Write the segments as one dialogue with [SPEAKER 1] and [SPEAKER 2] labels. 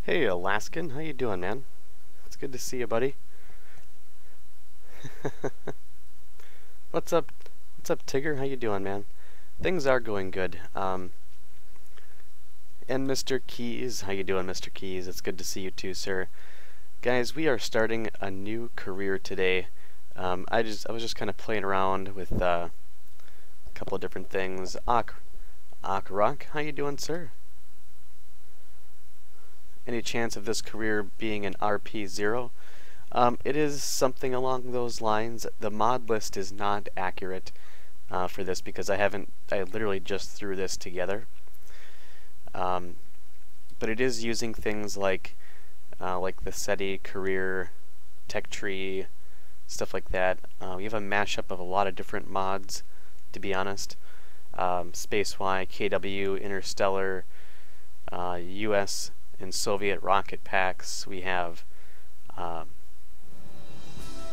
[SPEAKER 1] Hey Alaskan, how you doing, man? It's good to see you, buddy. What's up? What's up, Tigger? How you doing, man? Things are going good. And Mr. Keys, how you doing, Mr. Keys? It's good to see you too, sir. Guys, we are starting a new career today. I was just kind of playing around with a couple of different things. Rock, how you doing, sir? Any chance of this career being an RP0? It is something along those lines. The mod list is not accurate for this because I literally just threw this together. But it is using things like the SETI career, tech tree, stuff like that. We have a mashup of a lot of different mods, to be honest. Space-Y, KW, Interstellar, US and Soviet rocket packs. We have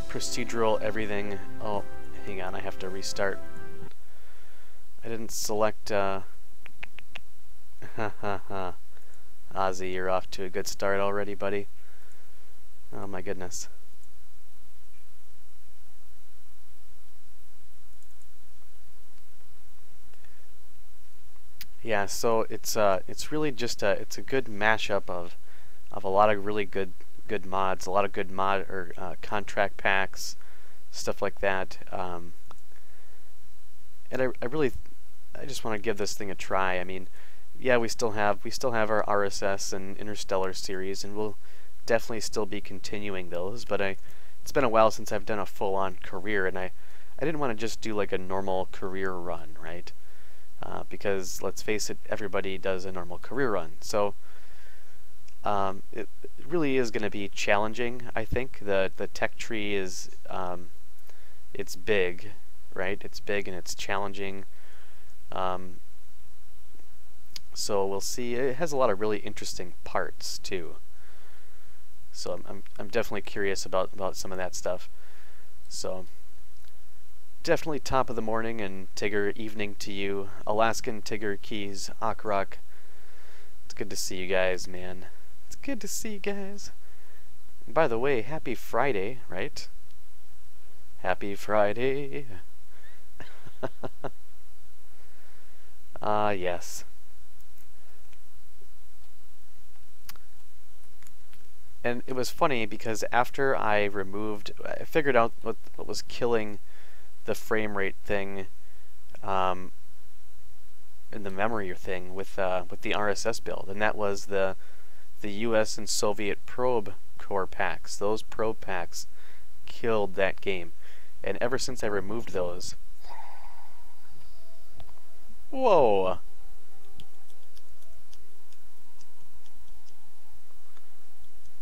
[SPEAKER 1] procedural everything. Oh, hang on, I have to restart. I didn't select Ozzy, you're off to a good start already, buddy. Oh my goodness. Yeah, so it's really just it's a good mashup of a lot of really good mods, a lot of good contract packs, stuff like that. And I just want to give this thing a try. I mean, yeah, we still have our RSS and Interstellar series, and we'll definitely still be continuing those. But it's been a while since I've done a full-on career, and I didn't want to just do like a normal career run, right? Because let's face it, everybody does a normal career run. So it really is going to be challenging. I think the tech tree is it's big, right? It's big and it's challenging. So we'll see. It has a lot of really interesting parts too. So I'm definitely curious about some of that stuff. So definitely top of the morning, and Tigger, evening to you. Alaskan, Tigger, Keys, Akrock. It's good to see you guys, man. It's good to see you guys. And by the way, happy Friday, right? Happy Friday. Yes. And it was funny because after I figured out what was killing the frame rate thing, and the memory thing with the RSS build, and that was the US and Soviet probe core packs. Those probe packs killed that game, and ever since I removed those, whoa!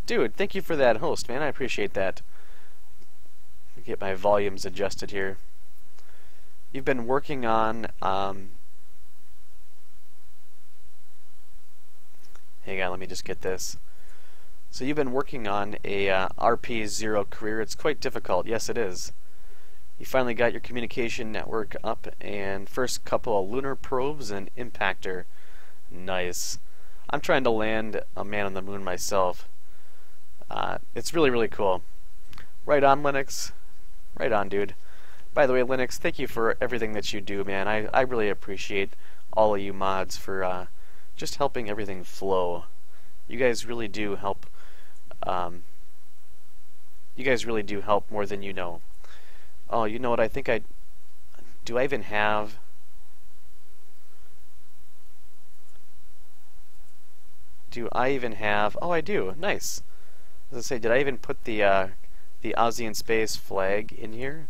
[SPEAKER 1] Dude, thank you for that host, man. I appreciate that. Get my volumes adjusted here. You've been working on hang on, let me just get this. So you've been working on a RP0 career. It's quite difficult. Yes, it is. You finally got your communication network up, and first couple of lunar probes and impactor. Nice. I'm trying to land a man on the moon myself. It's really, really cool. Right on, Linux. Right on, dude. By the way, Linux, thank you for everything that you do, man. I really appreciate all of you mods for just helping everything flow. You guys really do help. You guys really do help more than you know. Oh, you know what? I think do I even have? Do I even have? Oh, I do. Nice. As I say, did I even put the OzzyInSpace flag in here?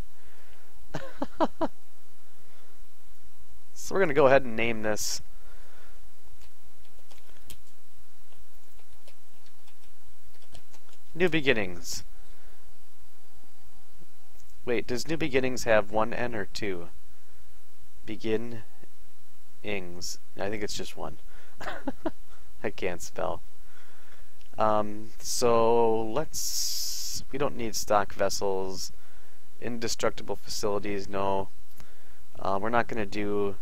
[SPEAKER 1] So we're going to go ahead and name this New Beginnings. Wait, does New Beginnings have one N or two? Begin-ings. I think it's just one. I can't spell. So we don't need stock vessels. Indestructible facilities, no. We're not going to do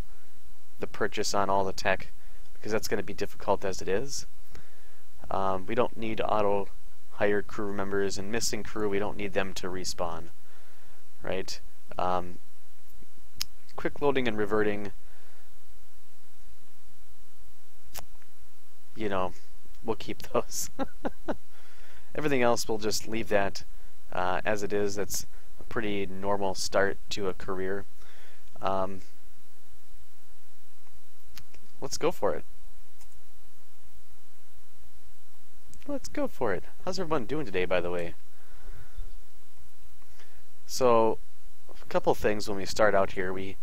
[SPEAKER 1] the purchase on all the tech because that's going to be difficult as it is. We don't need auto hire crew members, and missing crew, we don't need them to respawn, right? Quick loading and reverting, you know, we'll keep those. Everything else, we'll just leave that as it is. That's a pretty normal start to a career. Let's go for it. Let's go for it. How's everyone doing today, by the way? So, a couple things when we start out here. We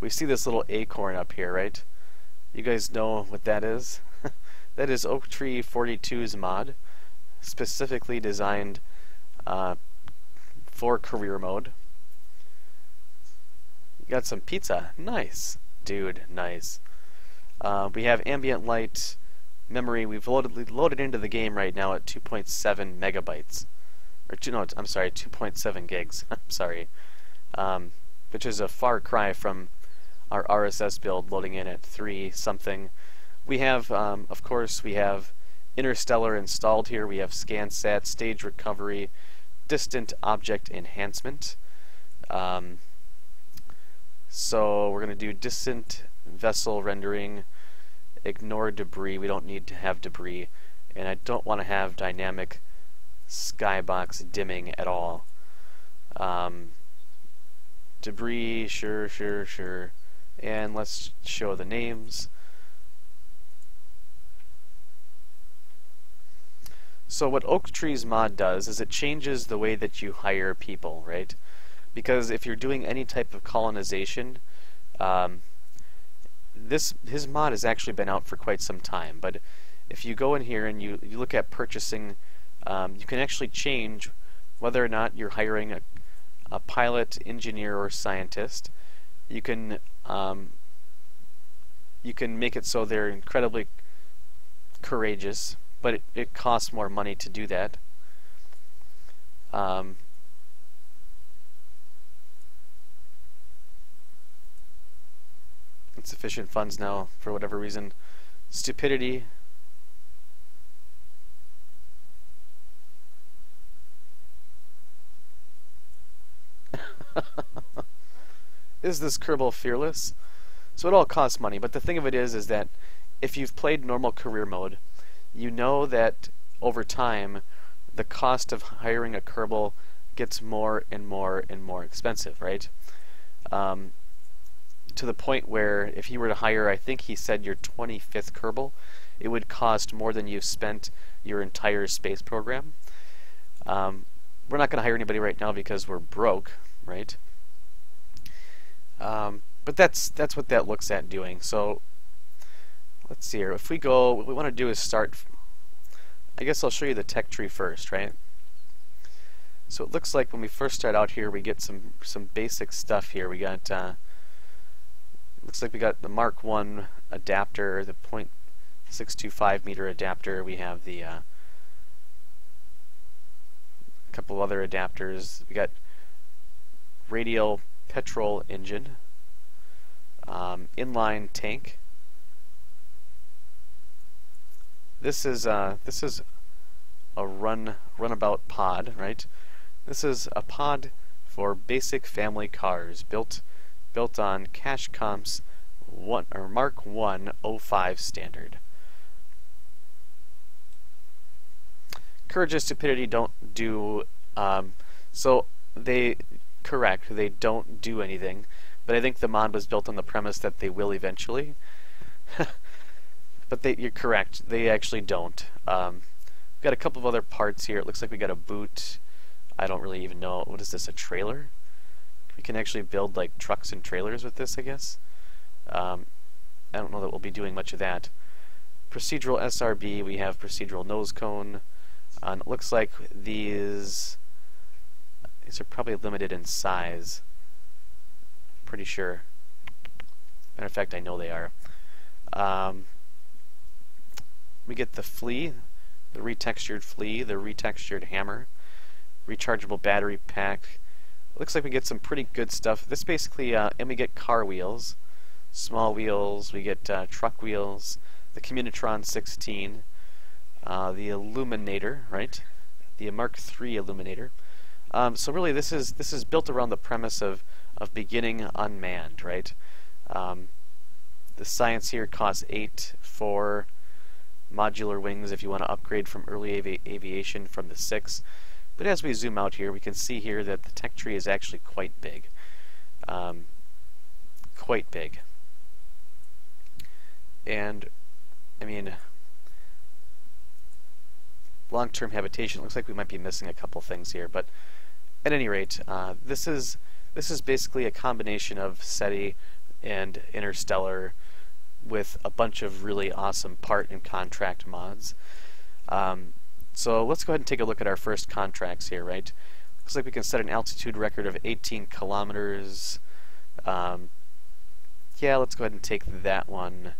[SPEAKER 1] see this little acorn up here, right? You guys know what that is? That is Oak Tree 42's mod, specifically designed for career mode. You got some pizza. Nice. Dude, nice. We have ambient light memory. We've loaded into the game right now at 2.7 megabytes. I'm sorry, 2.7 gigs. I'm sorry. Which is a far cry from our RSS build loading in at 3 something. We have, of course, we have Interstellar installed here. We have ScanSat, stage recovery, distant object enhancement. So we're going to do distant vessel rendering, ignore debris. We don't need to have debris. And I don't want to have dynamic skybox dimming at all. Debris, sure. And let's show the names. So what Oak Tree's mod does is it changes the way that you hire people, right? Because if you're doing any type of colonization, his mod has actually been out for quite some time. But if you go in here and you look at purchasing, you can actually change whether or not you're hiring a pilot, engineer, or scientist. You can make it so they're incredibly courageous, but it costs more money to do that. Insufficient funds now, for whatever reason. Stupidity. Is this Kerbal fearless? So it all costs money, but the thing of it is that if you've played normal career mode, you know that over time the cost of hiring a Kerbal gets more and more and more expensive, right? To the point where if you were to hire, I think he said your 25th Kerbal, it would cost more than you've spent your entire space program. We're not going to hire anybody right now because we're broke, right? But that's what that looks at doing. So let's see here. If we go, what we want to do is start. I guess I'll show you the tech tree first, right? So it looks like when we first start out here, we get some basic stuff here. We got looks like we got the Mark 1 adapter, the 0.625 meter adapter. We have the couple other adapters. We got radial petrol engine, inline tank. This is a runabout pod, right? This is a pod for basic family cars built on Cash Comp's Mark 1 05 standard. Courage and stupidity don't do so they don't do anything, but I think the mod was built on the premise that they will eventually. But you're correct, they actually don't. We've got a couple of other parts here. It looks like we got a boot. I don't really even know, what is this, a trailer? We can actually build like trucks and trailers with this, I guess. I don't know that we'll be doing much of that. Procedural SRB, we have procedural nose cone. And it looks like these are probably limited in size. Pretty sure. Matter of fact, I know they are. We get the flea, the retextured flea, the retextured hammer, rechargeable battery pack. Looks like we get some pretty good stuff. This basically, and we get car wheels, small wheels, we get truck wheels, the Communitron 16. the illuminator, right? The Mark III illuminator. So really, this is built around the premise of beginning unmanned, right? The science here costs 8 for modular wings if you want to upgrade from early aviation from the 6. But as we zoom out here, we can see here that the tech tree is actually quite big. Quite big. And, I mean, long-term habitation, looks like we might be missing a couple things here, but at any rate, this is basically a combination of SETI and Interstellar with a bunch of really awesome part and contract mods. So let's go ahead and take a look at our first contracts here, right? Looks like we can set an altitude record of 18 kilometers. Yeah, let's go ahead and take that one.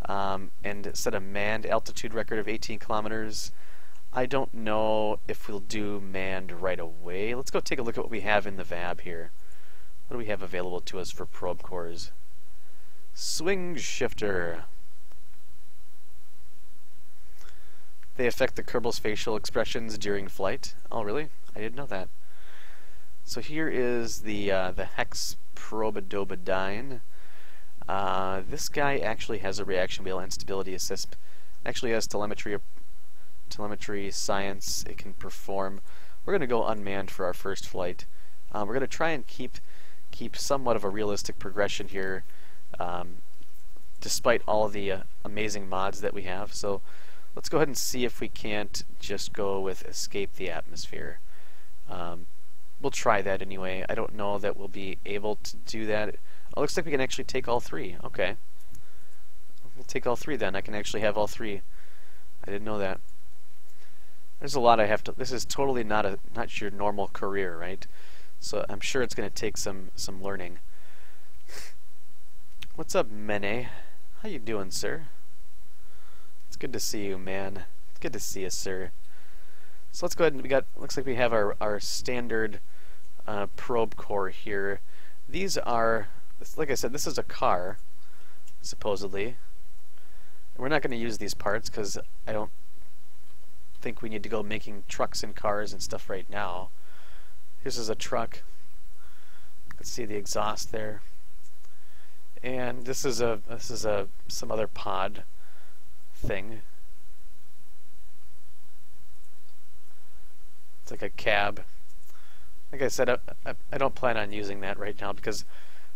[SPEAKER 1] And set a manned altitude record of 18 kilometers. I don't know if we'll do manned right away. Let's go take a look at what we have in the VAB here. What do we have available to us for probe cores? Swing shifter. They affect the Kerbal's facial expressions during flight. Oh, really? I didn't know that. So here is the Hex Probodobodine. This guy actually has a reaction wheel and stability assist. Actually has telemetry science it can perform. We're going to go unmanned for our first flight. We're going to try and keep somewhat of a realistic progression here, despite all of the amazing mods that we have. So let's go ahead and see if we can't just go with escape the atmosphere. We'll try that anyway. I don't know that we'll be able to do that. It looks like we can actually take all 3. Okay. We'll take all 3 then. I can actually have all 3. I didn't know that. There's a lot I have to... This is totally not your normal career, right? So I'm sure it's going to take some learning. What's up, Mene? How you doing, sir? It's good to see you, man. It's good to see you, sir. So let's go ahead and looks like we have our standard probe core here. These are, like I said, this is a car, supposedly. We're not going to use these parts because I don't think we need to go making trucks and cars and stuff right now. This is a truck. Let's see the exhaust there. And this is some other pod thing. It's like a cab. Like I said, I don't plan on using that right now because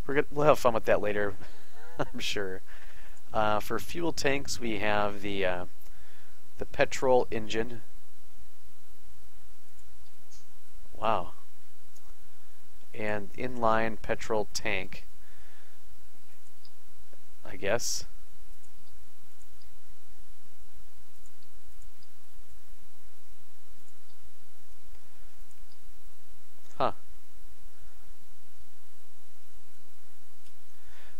[SPEAKER 1] we'll have fun with that later, I'm sure. For fuel tanks, we have the petrol engine. Wow. And inline petrol tank, I guess. Huh.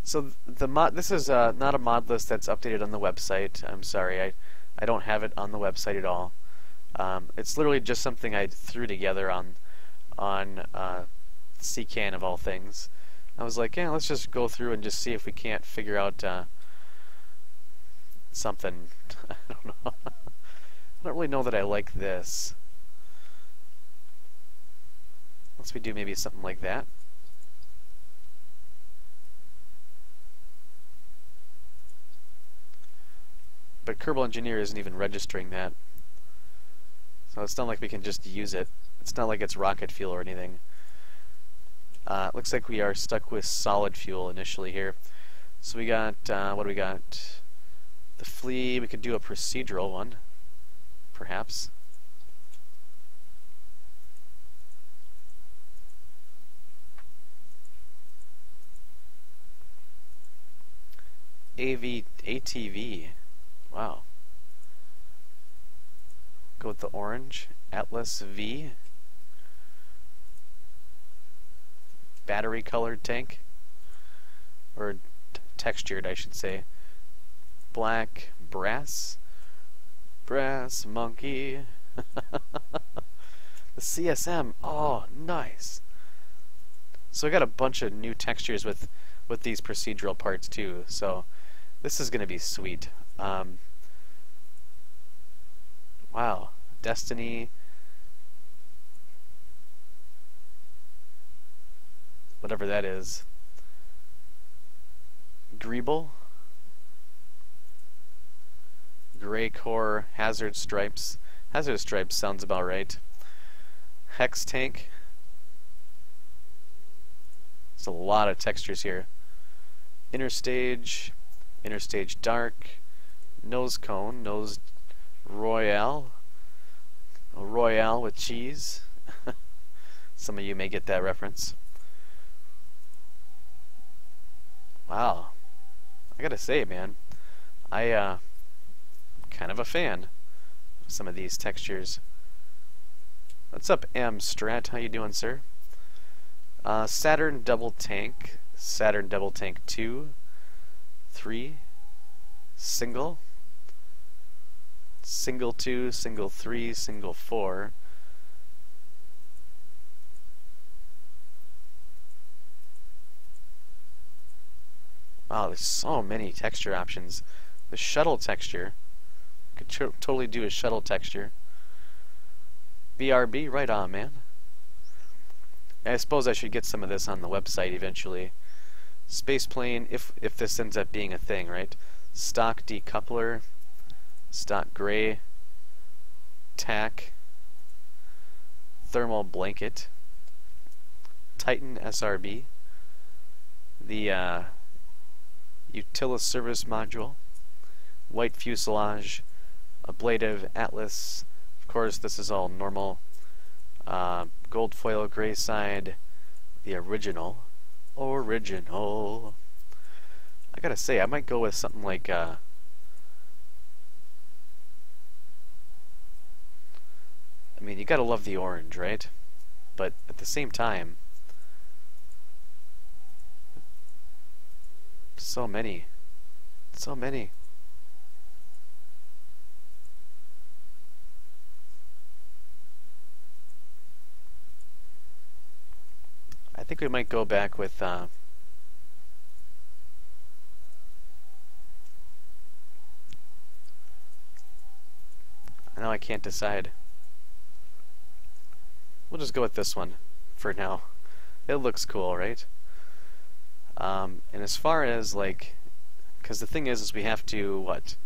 [SPEAKER 1] So the mod, this is not a mod list that's updated on the website. I'm sorry, I don't have it on the website at all. It's literally just something I threw together on CCAN of all things. I was like, yeah, let's just go through and just see if we can't figure out something. I don't know. I don't really know that I like this. Unless we do maybe something like that. But Kerbal Engineer isn't even registering that. So it's not like we can just use it. It's not like it's rocket fuel or anything. Looks like we are stuck with solid fuel initially here. So we got, what do we got? The flea, we could do a procedural one, perhaps. ATV. Wow. Go with the orange. Atlas V. Battery colored tank. Or textured, I should say. Black brass. Brass monkey. The CSM. Oh, nice. So I got a bunch of new textures with these procedural parts too. So this is going to be sweet. Destiny, whatever that is. Greeble, Gray Core, Hazard Stripes. Hazard Stripes sounds about right. Hex Tank. There's a lot of textures here. Interstage, Interstage Dark, Nose Cone, Nose Royale, a Royale with cheese. Some of you may get that reference. Wow, I gotta say, man, I'm kind of a fan of some of these textures. What's up, M Strat? How you doing, sir? Saturn Double Tank, Saturn Double Tank 2, 3, Single, Single 2, Single 3, Single 4. Wow, there's so many texture options. The shuttle texture, could totally do a shuttle texture. BRB, right on, man. I suppose I should get some of this on the website eventually. Spaceplane, if this ends up being a thing, right? Stock decoupler, stock gray, tack, thermal blanket, Titan SRB, the Utilis service module, white fuselage, ablative Atlas. Of course, this is all normal. Gold foil gray side, the original. I gotta say, I might go with something like I mean, you gotta love the orange, right? But at the same time, so many. I think we might go back with I know I can't decide. We'll just go with this one for now. It looks cool, right? And as far as like, because the thing is we have to what?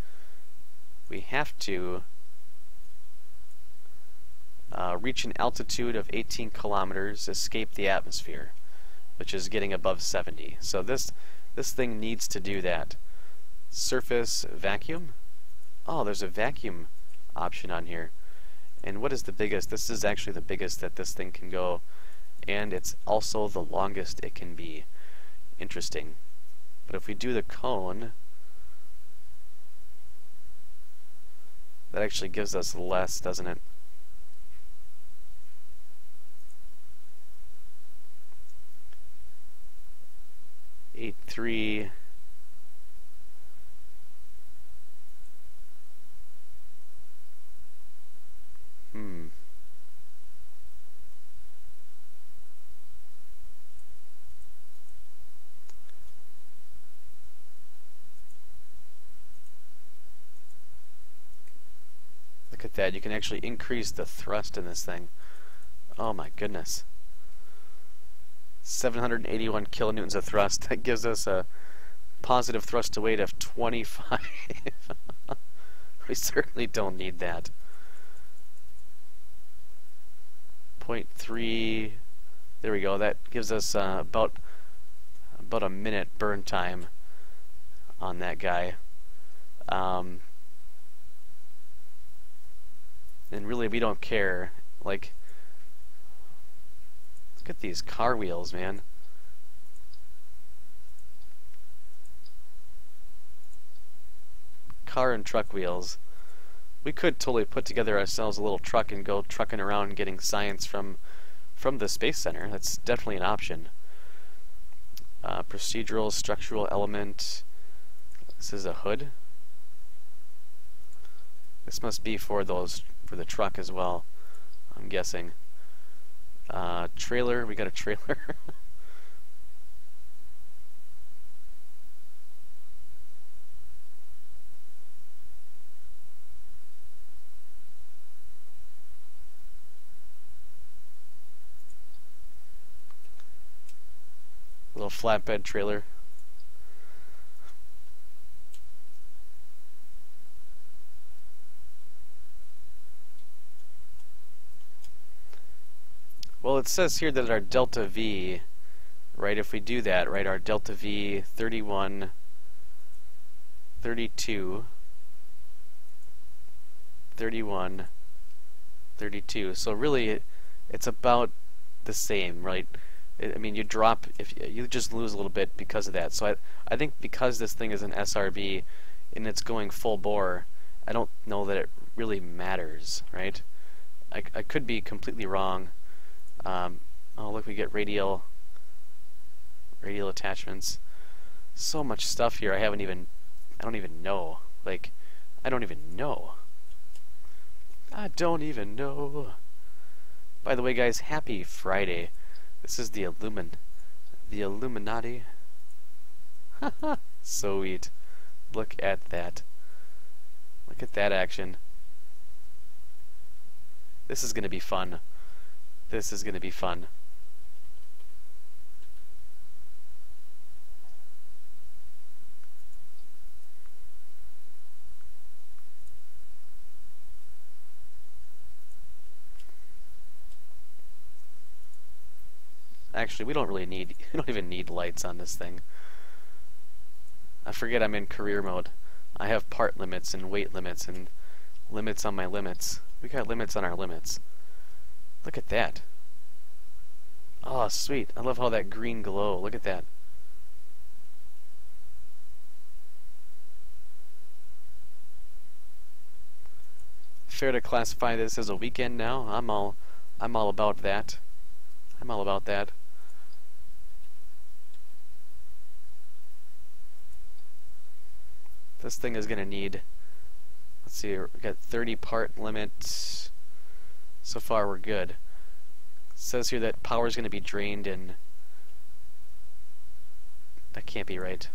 [SPEAKER 1] We have to reach an altitude of 18 kilometers, escape the atmosphere, which is getting above 70. So this thing needs to do that. Surface vacuum. Oh, there's a vacuum option on here. And what is the biggest? This is actually the biggest that this thing can go, and it's also the longest it can be. Interesting. But if we do the cone, that actually gives us less, doesn't it? Eight, 3. Look at that, you can actually increase the thrust in this thing. Oh my goodness. 781 kilonewtons of thrust. That gives us a positive thrust to weight of 25. We certainly don't need that. 0.3. There we go. That gives us about a minute burn time on that guy. And really, we don't care. Like, look at these car wheels, man. Car and truck wheels. We could totally put together ourselves a little truck and go trucking around getting science from the Space Center. That's definitely an option. Procedural structural element. This is a hood. This must be for the truck as well, I'm guessing. Trailer, we got a trailer. little flatbed trailer. Well, it says here that our delta V, right, if we do that, right, our delta V 31, 32, 31, 32. So really, it's about the same, right? I mean, you drop, if you just lose a little bit because of that. So I think because this thing is an SRB and it's going full bore, I don't know that it really matters, right? I could be completely wrong. Oh, look, we get radial attachments. So much stuff here. I don't even know. Like, I don't even know. I don't even know. By the way, guys, happy Friday. This is the Illuminati. Haha, sweet. Look at that. Look at that action. This is gonna be fun. This is gonna be fun. Actually, we don't even need lights on this thing. I forget I'm in career mode. I have part limits and weight limits and limits on my limits. We got limits on our limits. Look at that. Oh, sweet. I love how that green glow. Look at that. Fair to classify this as a weekend now? I'm all about that. I'm all about that. This thing is gonna need, let's see, we got 30 part limit. So far we're good. It says here that power is gonna be drained in, that can't be right.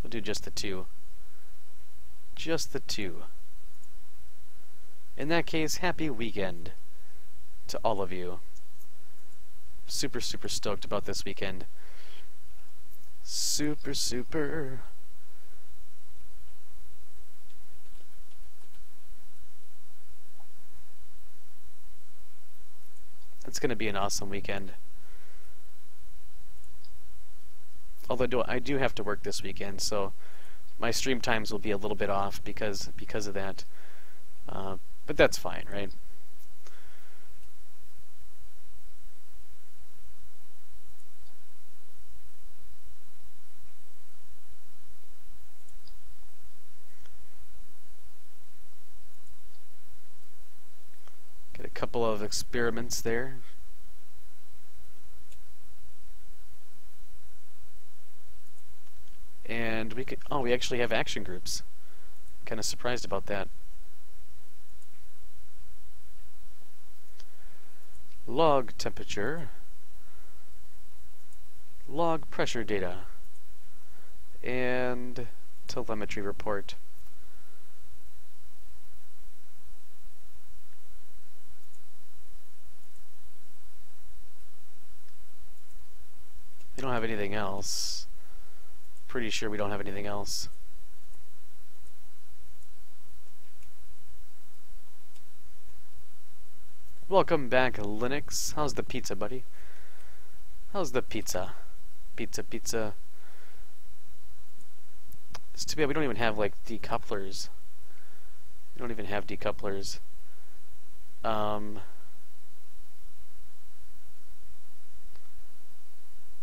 [SPEAKER 1] We'll do just the 2. Just the 2. In that case, happy weekend to all of you. Super stoked about this weekend. Super. It's gonna be an awesome weekend. Although I do have to work this weekend, so my stream times will be a little bit off because of that. But that's fine, right? Get a couple of experiments there. And we actually have action groups. Kind of surprised about that. Log temperature, log pressure data, and telemetry report. We don't have anything else. Pretty sure we don't have anything else. Welcome back, Linux. How's the pizza, buddy? How's the pizza? Pizza. It's too bad we don't even have, like, decouplers. We don't even have decouplers.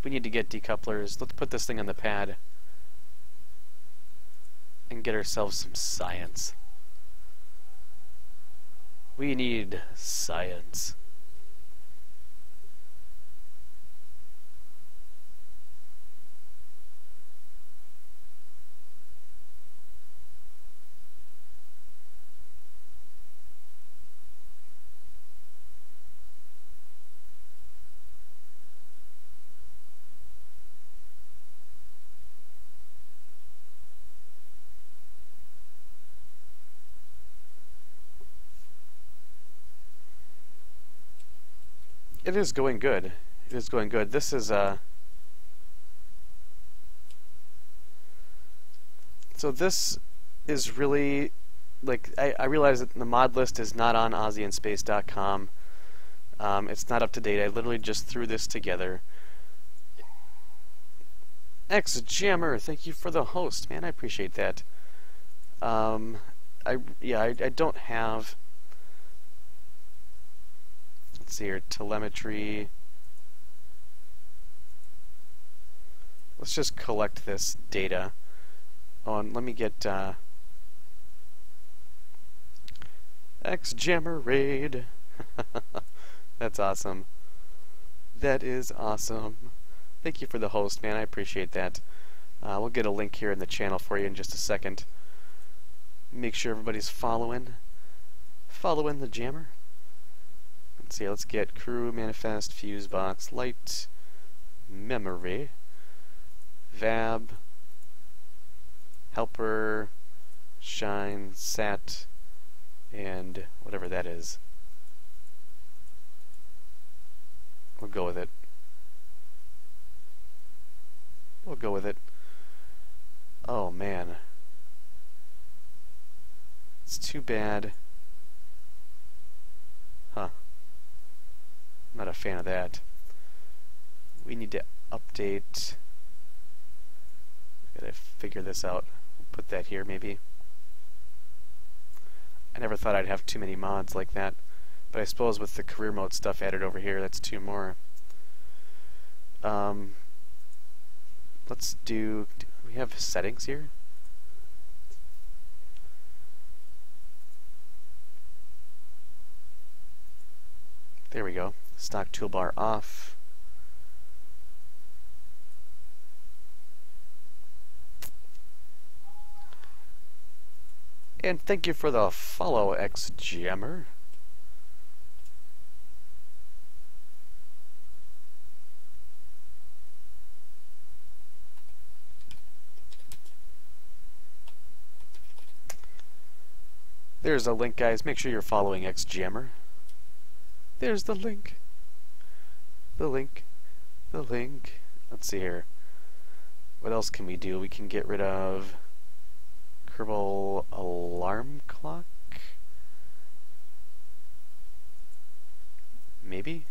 [SPEAKER 1] We need to get decouplers. Let's put this thing on the pad and get ourselves some science. We need science. It is going good. It is going good. This is so this is really like I realize that the mod list is not on OzzyInSpace.com. It's not up to date. I literally just threw this together. Jammer, thank you for the host, man. I appreciate that. I don't have. Let's see here, telemetry. Let's just collect this data. Oh, and let me get Jammer raid. That's awesome. That is awesome. Thank you for the host, man. I appreciate that. We'll get a link here in the channel for you in just a second. Make sure everybody's following the Jammer. Let's see. Let's get crew, manifest, fuse box, light, memory, vab, helper, shine, sat, and whatever that is. We'll go with it. We'll go with it. Oh man. It's too bad. Huh. I'm not a fan of that. We need to update. Gotta figure this out. Put that here maybe. I never thought I'd have too many mods like that. But I suppose with the career mode stuff added over here, that's two more. Let's do we have settings here? There we go. Stock toolbar off. And thank you for the follow, Jammer. There's a link, guys. Make sure you're following Jammer. There's the link. The link. The link. Let's see here. What else can we do? We can get rid of Kerbal alarm clock. Maybe?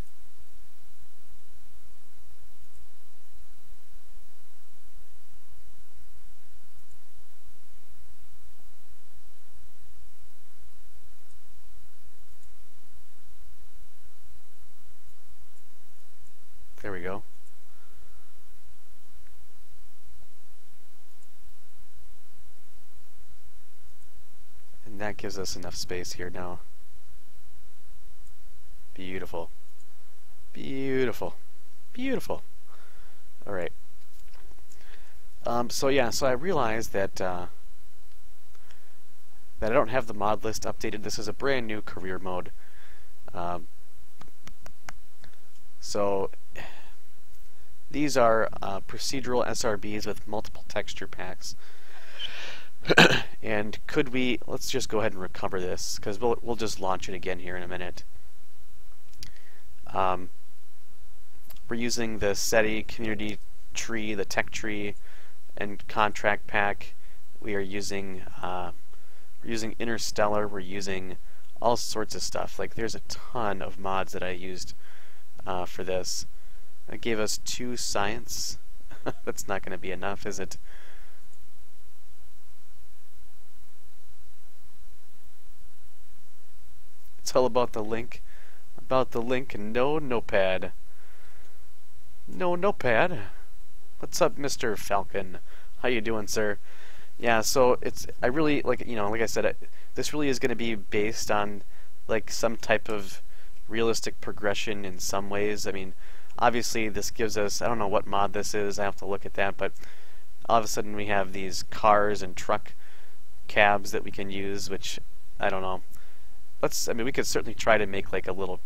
[SPEAKER 1] There we go. And that gives us enough space here now. Beautiful. Beautiful. Beautiful. Alright. So I realized that that I don't have the mod list updated. This is a brand new career mode. So these are procedural SRBs with multiple texture packs. And could we? Let's just go ahead and recover this because we'll just launch it again here in a minute. We're using the SETI community tree, the tech tree, and contract pack. We are using Interstellar. We're using all sorts of stuff. Like there's a ton of mods that I used for this. It gave us 2 science. That's not going to be enough, is it? It's all about the link. About the link and no notepad. No notepad. What's up, Mr. Falcon? How you doing, sir? Yeah, so I really like I said, this really is going to be based on like some type of realistic progression in some ways. I mean, obviously this gives us, I don't know what mod this is, I have to look at that, but all of a sudden we have these cars and truck cabs that we can use, which I don't know. We could certainly try to make like a little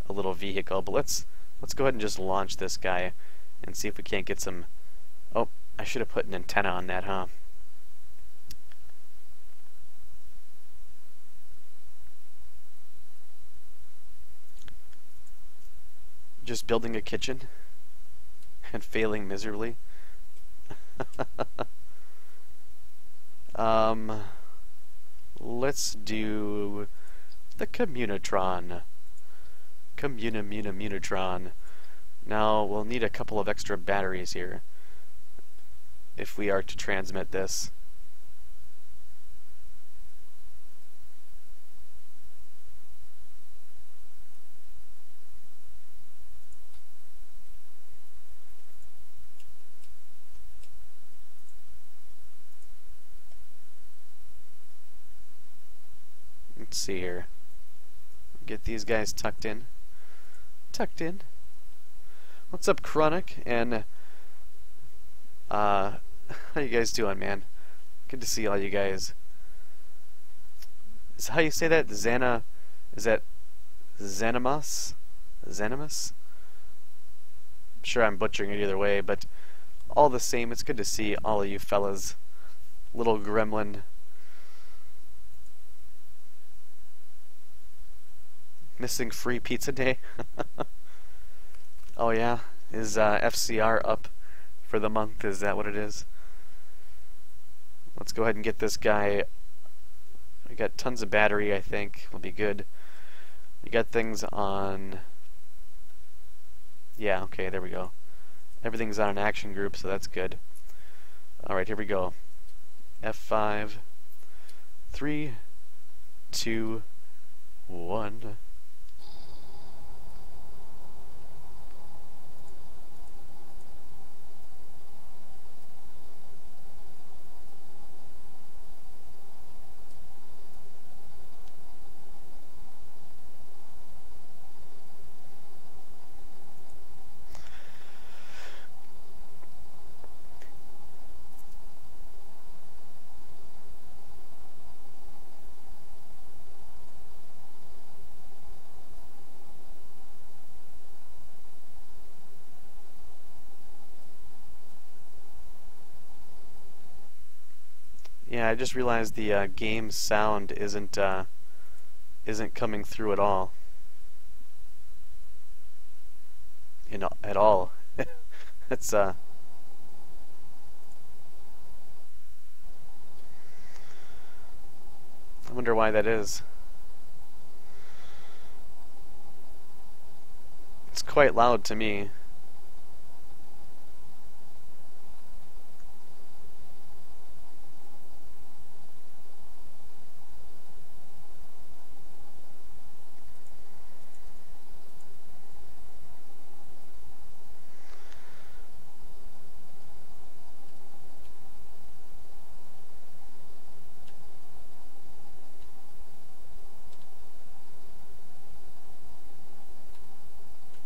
[SPEAKER 1] vehicle, but let's go ahead and just launch this guy and see if we can't get some. Oh, I should have put an antenna on that, huh? just building a kitchen and failing miserably. Let's do the Communitron. Communitron. Now we'll need a couple of extra batteries here if we are to transmit this. Let's see here. Get these guys tucked in. Tucked in. What's up, Chronic? And how you guys doing, man? Good to see all you guys. Is how you say that? Xana? Is that Xanimus? Xanimus? I'm sure I'm butchering it either way, but all the same, it's good to see all of you fellas. Little gremlin. Missing free pizza day. Oh yeah, is FCR up for the month? Is that what it is? Let's go ahead and get this guy. We got tons of battery, I think. Will be good. We got things on. Yeah, okay, there we go. Everything's on an action group, so that's good. Alright, here we go. F5. 3, 2, 1. Yeah, I just realized the game sound isn't coming through at all. At all. It's I wonder why that is. It's quite loud to me.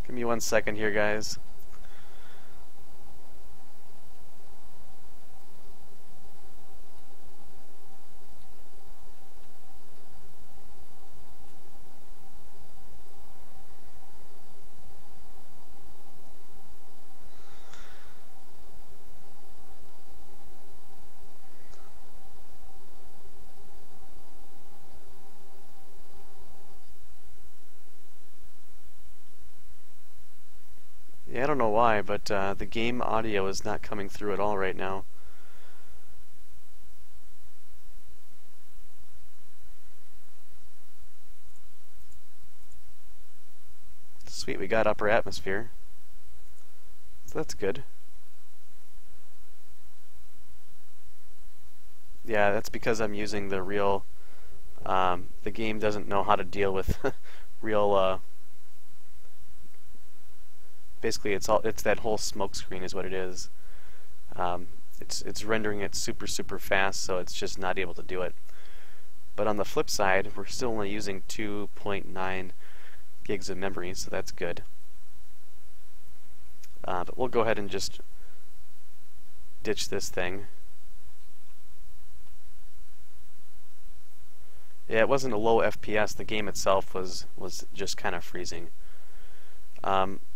[SPEAKER 1] Give me 1 second here, guys. Yeah, I don't know why, but the game audio is not coming through at all right now. Sweet, we got upper atmosphere. So that's good. Yeah, that's because I'm using the real... the game doesn't know how to deal with real... basically, it's that whole smoke screen is what it is. It's rendering it super fast, so it's just not able to do it. But on the flip side, we're still only using 2.9 gigs of memory, so that's good. But we'll go ahead and just ditch this thing. Yeah, it wasn't a low FPS. The game itself was just kind of freezing.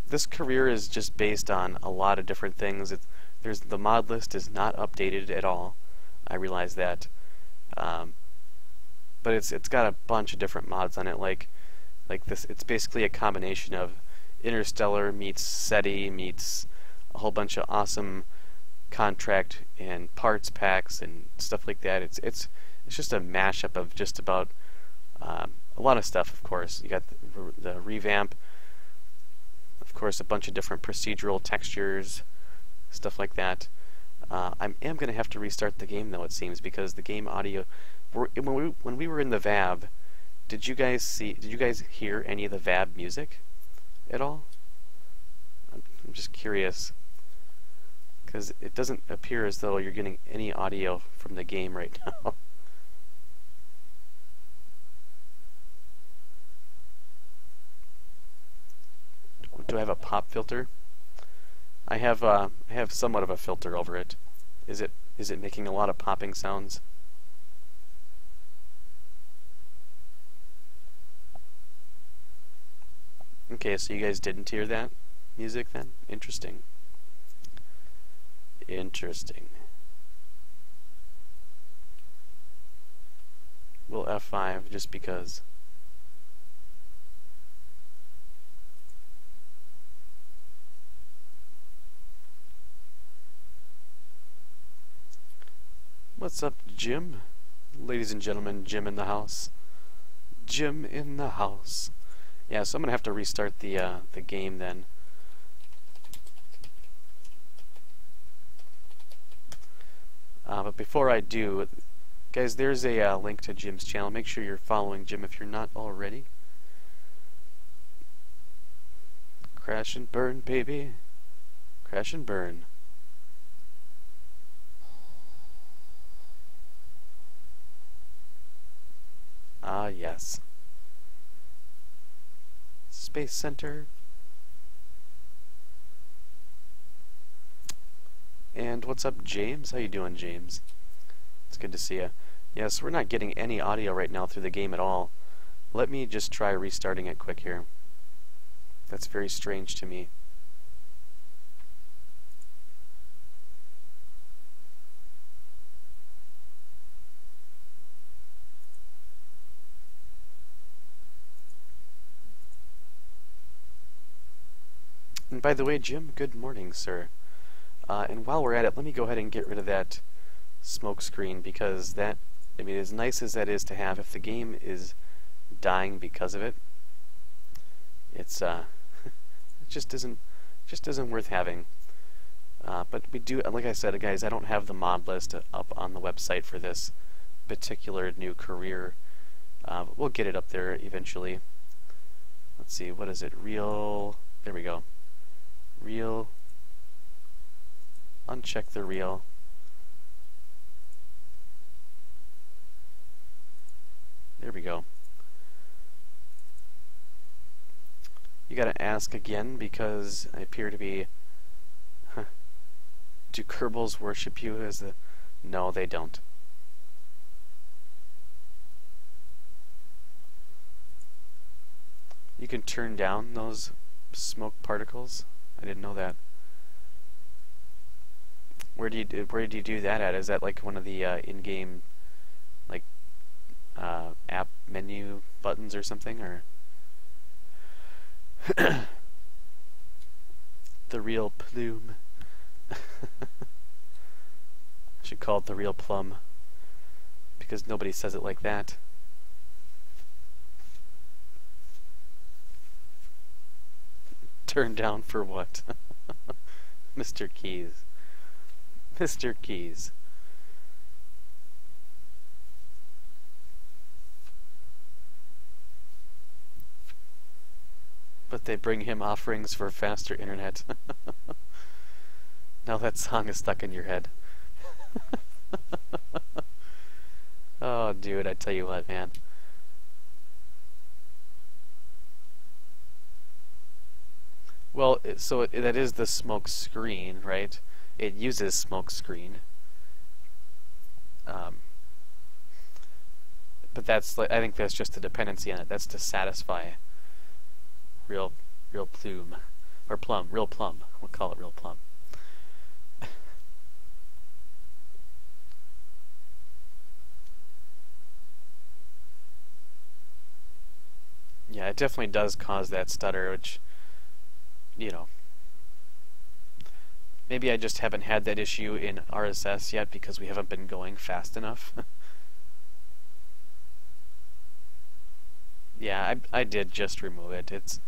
[SPEAKER 1] This career is just based on a lot of different things. The mod list is not updated at all. I realize that, but it's got a bunch of different mods on it. Like this, it's basically a combination of Interstellar meets SETI meets a whole bunch of awesome contract and parts packs and stuff like that. It's just a mashup of just about a lot of stuff. Of course, you got the revamp, of course, a bunch of different procedural textures, stuff like that. I am going to have to restart the game though, it seems, because the game audio. When we were in the VAB, did you guys hear any of the VAB music at all? I'm just curious, because it doesn't appear as though you're getting any audio from the game right now. Do I have a pop filter? I have somewhat of a filter over it. Is it making a lot of popping sounds? Okay, so you guys didn't hear that music then? Interesting. Interesting. We'll F5 just because. What's up, Jim? Ladies and gentlemen, Jim in the house. Jim in the house. Yeah, so I'm gonna have to restart the game then. But before I do, guys, there's a link to Jim's channel. Make sure you're following Jim if you're not already. Crash and burn, baby. Crash and burn. Ah, yes. Space Center. And what's up, James? How you doing, James? It's good to see you. Yes, we're not getting any audio right now through the game at all. Let me just try restarting it quick here. That's very strange to me. And by the way, Jim, good morning, sir. And while we're at it, let me go ahead and get rid of that smoke screen, because that, I mean, as nice as that is to have, if the game is dying because of it, it's it just isn't worth having. But we do, like I said, guys, I don't have the mod list up on the website for this particular new career. But we'll get it up there eventually. Let's see, what is it? Real. There we go. Real. Uncheck the real. There we go. You gotta ask again, because I appear to be... Do Kerbals worship you as the... No, they don't. You can turn down those smoke particles? I didn't know that. Where do you do that at? Is that like one of the in-game like app menu buttons or something, or the real plume? I should call it the real plum, because nobody says it like that. Turn down for what? Mr. Keys. Mr. Keys. But they bring him offerings for faster internet. Now that song is stuck in your head. Oh, dude, I tell you what, man. Well, that is the smoke screen, right? It uses smoke screen. But that's like, I think that's just a dependency on it. That's to satisfy real plume or plum, real plum. We'll call it real plum. Yeah, it definitely does cause that stutter, which you know, maybe I just haven't had that issue in RSS yet because we haven't been going fast enough. Yeah, I did just remove it.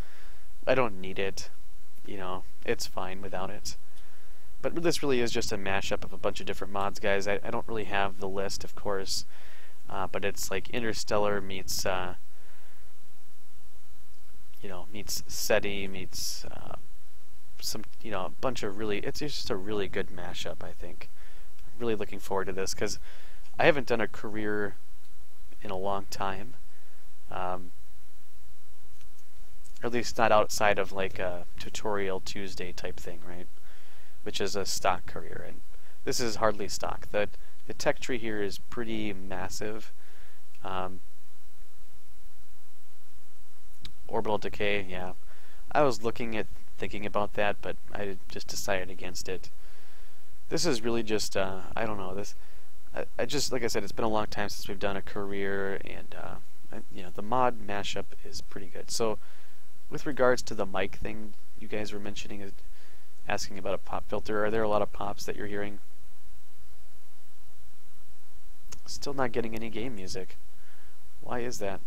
[SPEAKER 1] I don't need it. You know, it's fine without it. But this really is just a mashup of a bunch of different mods, guys. I don't really have the list, of course, but it's like Interstellar meets, meets SETI, meets some, a bunch of really, it's just a really good mashup, I think. I'm really looking forward to this, because I haven't done a career in a long time. Or at least not outside of like a Tutorial Tuesday type thing, right? Which is a stock career, and this is hardly stock. The tech tree here is pretty massive. Orbital decay, yeah. I was thinking about that, but I just decided against it. This is really just, I don't know, I just, like I said, it's been a long time since we've done a career, and, the mod mashup is pretty good. So, with regards to the mic thing you guys were mentioning, asking about a pop filter, are there a lot of pops that you're hearing? Still not getting any game music. Why is that?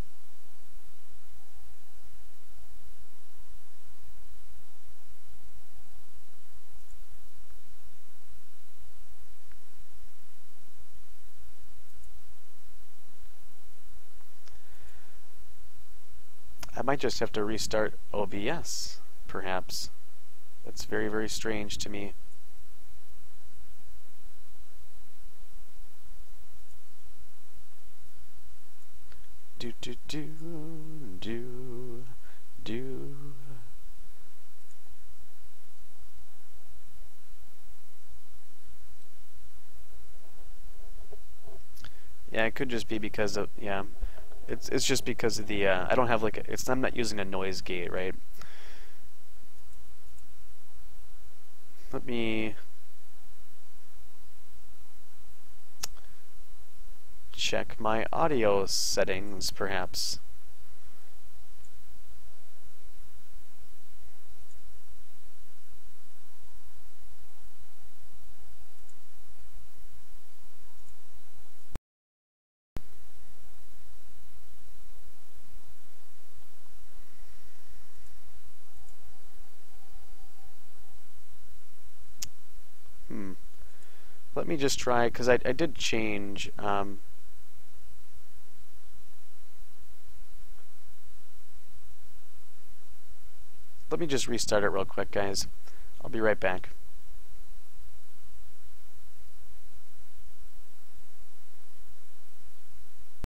[SPEAKER 1] I might just have to restart OBS, perhaps. That's very, very strange to me. Do do do do do. Yeah, it could just be because of, yeah. It's just because of the I don't have like I'm not using a noise gate, right? Let me check my audio settings, perhaps. Let me just try, because I did change. Let me just restart it real quick, guys. I'll be right back.